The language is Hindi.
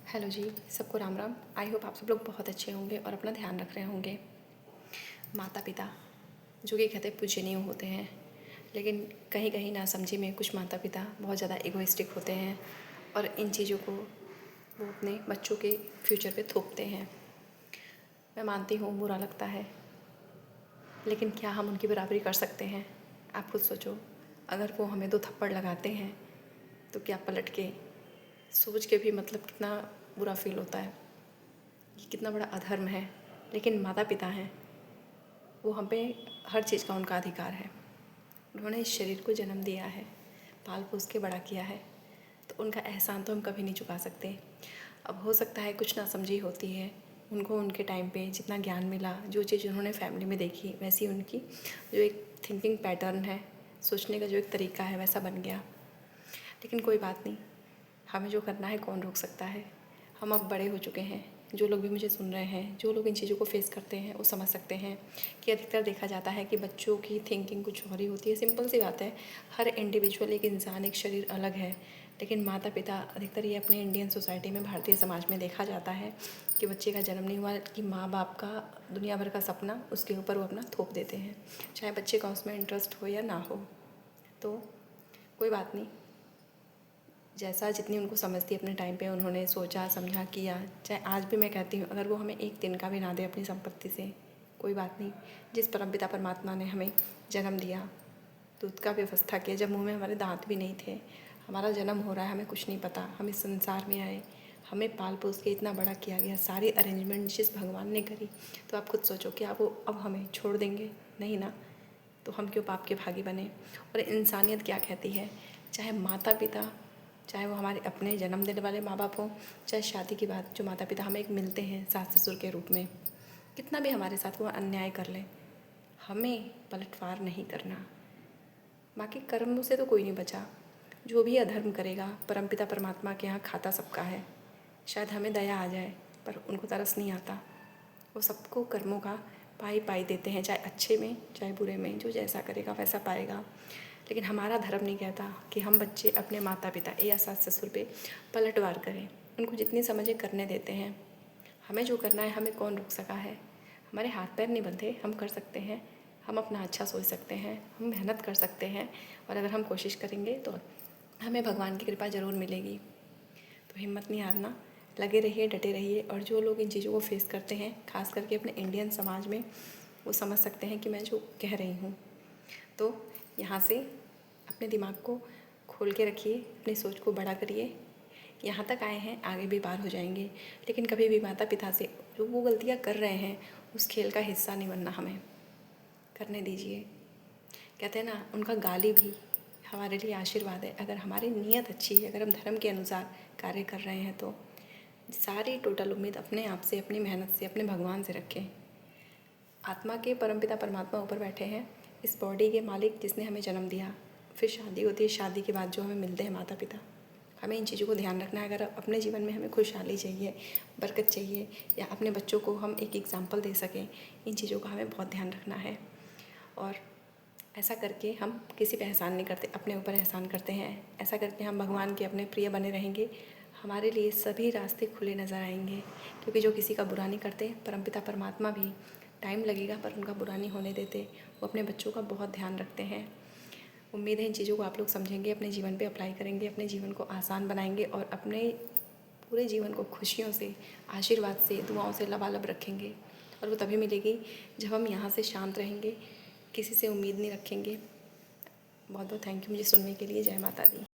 हेलो जी, सबको राम राम। आई होप आप सब लोग बहुत अच्छे होंगे और अपना ध्यान रख रहे होंगे। माता पिता जो कि कहते पूजनीय होते हैं, लेकिन कहीं कहीं ना समझी में कुछ माता पिता बहुत ज़्यादा इगोइस्टिक होते हैं और इन चीज़ों को वो अपने बच्चों के फ्यूचर पे थोपते हैं। मैं मानती हूँ बुरा लगता है, लेकिन क्या हम उनकी बराबरी कर सकते हैं? आप खुद सोचो, अगर वो हमें 2 थप्पड़ लगाते हैं तो क्या पलट के सोच के भी मतलब कितना बुरा फील होता है। ये कितना बड़ा अधर्म है। लेकिन माता पिता हैं, वो हम पे हर चीज़ का उनका अधिकार है। उन्होंने इस शरीर को जन्म दिया है, पाल पोस के बड़ा किया है, तो उनका एहसान तो हम कभी नहीं चुका सकते। अब हो सकता है कुछ नासमझी होती है, उनको उनके टाइम पे जितना ज्ञान मिला, जो चीज़ उन्होंने फैमिली में देखी, वैसी उनकी जो एक थिंकिंग पैटर्न है, सोचने का जो एक तरीका है, वैसा बन गया। लेकिन कोई बात नहीं, हमें जो करना है कौन रोक सकता है। हम अब बड़े हो चुके हैं। जो लोग भी मुझे सुन रहे हैं, जो लोग इन चीज़ों को फेस करते हैं, वो समझ सकते हैं कि अधिकतर देखा जाता है कि बच्चों की थिंकिंग कुछ और ही होती है। सिंपल सी बात है, हर इंडिविजुअल एक इंसान, एक शरीर अलग है। लेकिन माता पिता अधिकतर ये अपने इंडियन सोसाइटी में, भारतीय समाज में देखा जाता है कि बच्चे का जन्म नहीं हुआ कि माँ बाप का दुनिया भर का सपना उसके ऊपर वो अपना थोप देते हैं, चाहे बच्चे का उसमें इंटरेस्ट हो या ना हो। तो कोई बात नहीं, जैसा जितनी उनको समझ थी अपने टाइम पे उन्होंने सोचा समझा किया। चाहे आज भी मैं कहती हूँ, अगर वो हमें एक दिन का भी ना दे अपनी संपत्ति से, कोई बात नहीं। जिस परमपिता परमात्मा ने हमें जन्म दिया, दूध का व्यवस्था किया, जब मुंह में हमारे दांत भी नहीं थे, हमारा जन्म हो रहा है, हमें कुछ नहीं पता, हम इस संसार में आए, हमें पाल पोस के इतना बड़ा किया गया, सारी अरेंजमेंट जिस भगवान ने करी, तो आप खुद सोचो कि आप वो अब हमें छोड़ देंगे? नहीं ना। तो हम क्यों पाप के भागी बने? और इंसानियत क्या कहती है, चाहे माता पिता, चाहे वो हमारे अपने जन्म देने वाले माँ बाप हों, चाहे शादी के बाद जो माता पिता हमें एक मिलते हैं सास ससुर के रूप में, कितना भी हमारे साथ वो अन्याय कर लें, हमें पलटवार नहीं करना। बाकी कर्मों से तो कोई नहीं बचा। जो भी अधर्म करेगा, परमपिता परमात्मा के यहाँ खाता सबका है। शायद हमें दया आ जाए, पर उनको तरस नहीं आता। वो सबको कर्मों का पाई पाई देते हैं, चाहे अच्छे में चाहे बुरे में, जो जैसा करेगा वैसा पाएगा। लेकिन हमारा धर्म नहीं कहता कि हम बच्चे अपने माता पिता या सास ससुर पे पलटवार करें। उनको जितनी समझे करने देते हैं। हमें जो करना है, हमें कौन रोक सका है? हमारे हाथ पैर नहीं बंधे, हम कर सकते हैं। हम अपना अच्छा सोच सकते हैं, हम मेहनत कर सकते हैं, और अगर हम कोशिश करेंगे तो हमें भगवान की कृपा ज़रूर मिलेगी। तो हिम्मत नहीं हारना, लगे रहिए, डटे रहिए। और जो लोग इन चीज़ों को फेस करते हैं, खास करके अपने इंडियन समाज में, वो समझ सकते हैं कि मैं जो कह रही हूँ। तो यहाँ से अपने दिमाग को खोल के रखिए, अपनी सोच को बड़ा करिए। यहाँ तक आए हैं, आगे भी पार हो जाएंगे। लेकिन कभी भी माता पिता से जो वो गलतियाँ कर रहे हैं, उस खेल का हिस्सा नहीं बनना, हमें करने दीजिए। कहते हैं ना, उनका गाली भी हमारे लिए आशीर्वाद है। अगर हमारी नीयत अच्छी है, अगर हम धर्म के अनुसार कार्य कर रहे हैं, तो सारी टोटल उम्मीद अपने आप से, अपनी मेहनत से, अपने भगवान से रखें। आत्मा के परमपिता परमात्मा ऊपर बैठे हैं, इस बॉडी के मालिक जिसने हमें जन्म दिया। फिर शादी होती है, शादी के बाद जो हमें मिलते हैं माता पिता, हमें इन चीज़ों को ध्यान रखना है। अगर अपने जीवन में हमें खुशहाली चाहिए, बरकत चाहिए, या अपने बच्चों को हम एक एग्ज़ाम्पल दे सकें, इन चीज़ों का हमें बहुत ध्यान रखना है। और ऐसा करके हम किसी पे एहसान नहीं करते, अपने ऊपर एहसान करते हैं। ऐसा करके हम भगवान के अपने प्रिय बने रहेंगे। हमारे लिए सभी रास्ते खुले नज़र आएंगे, क्योंकि जो किसी का बुरा नहीं करते, परमपिता परमात्मा भी टाइम लगेगा पर उनका बुरा नहीं होने देते। वो अपने बच्चों का बहुत ध्यान रखते हैं। उम्मीद है इन चीज़ों को आप लोग समझेंगे, अपने जीवन पे अप्लाई करेंगे, अपने जीवन को आसान बनाएंगे, और अपने पूरे जीवन को खुशियों से, आशीर्वाद से, दुआओं से लबालब रखेंगे। और वो तभी मिलेगी जब हम यहाँ से शांत रहेंगे, किसी से उम्मीद नहीं रखेंगे। बहुत बहुत थैंक यू मुझे सुनने के लिए। जय माता दी।